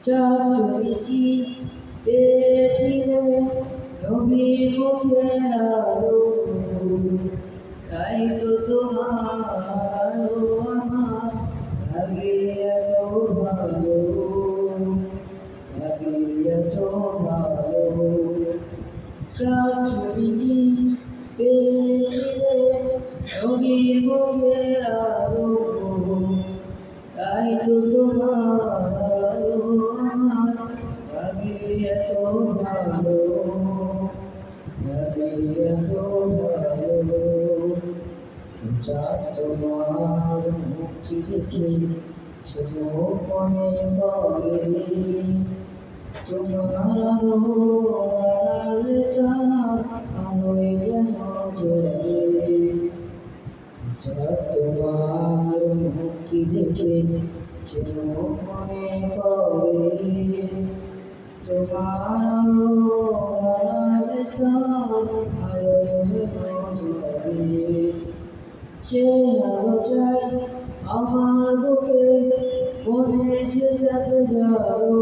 তুমি কি পেয়েছিলে নবীর মুখের আলো, তাই তো তোমার আলো আমার লাগে এত ভালো, লাগে এত ভালো। তুমি কি পেয়েছিলে নবীর মুখের আলো, তাই তো তোমার আলো আমার লাগে এত ভালো, লাগে এত ভালো। তোমার মুক্তি দেখে ছোট মনে করে, তোমার আলো আড়ালে আলোয় যেন জ্বলে। তোমার মুক্তি দেখে ছোট মনে করে, তোমার আলো আড়ালে আলোয় যেন জ্বলে। সে আলো চাই আমার বুকে, মনে সে যাতে যাবো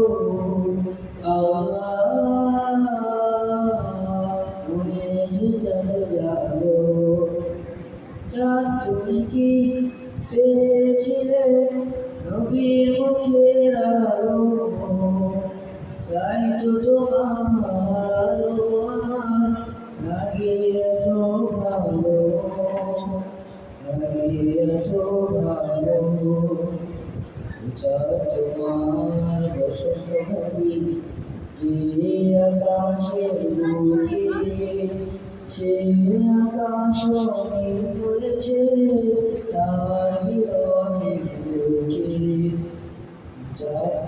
মনে সে যাতে যাবো। তুমি কি পেয়েছিলে নবীর মুখের আলো, তাই তো তোমার আলো আমার লাগে এত ভালো, লাগে এত ভালো। তোমার বসন্ত ভাবি যে আকাশের বুকে, সে আকাশ পড়েছে তার বিরহে বুকে।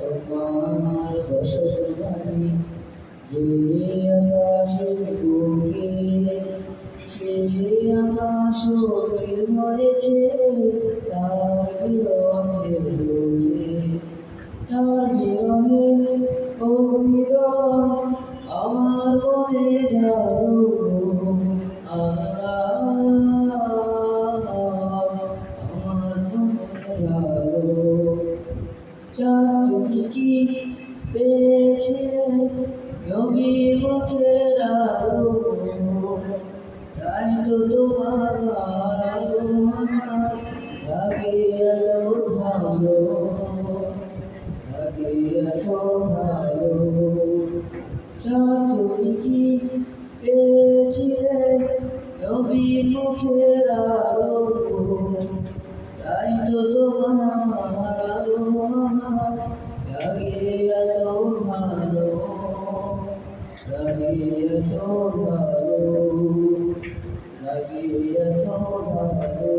তোমার বসন্ত ভাবি যে আকাশের বুকে, সে আকাশ হয়েছে তার বিরহে বুকে। তার বিরহে ও হৃদয় আমার মনে যাও, আমার মনে যাও। তুমি কি পেয়েছিলে নবীর মুখের আলো, তাই তো তোমার আলো আমার লাগে এত ভালো, লাগে এত ভালো। তুমি কি পেয়েছিলে নবীর মুখের আলো, তাই তো তোমার আলো আমার লাগে এত ভালো, লাগে এত ভালো, লাগে এত ভালো।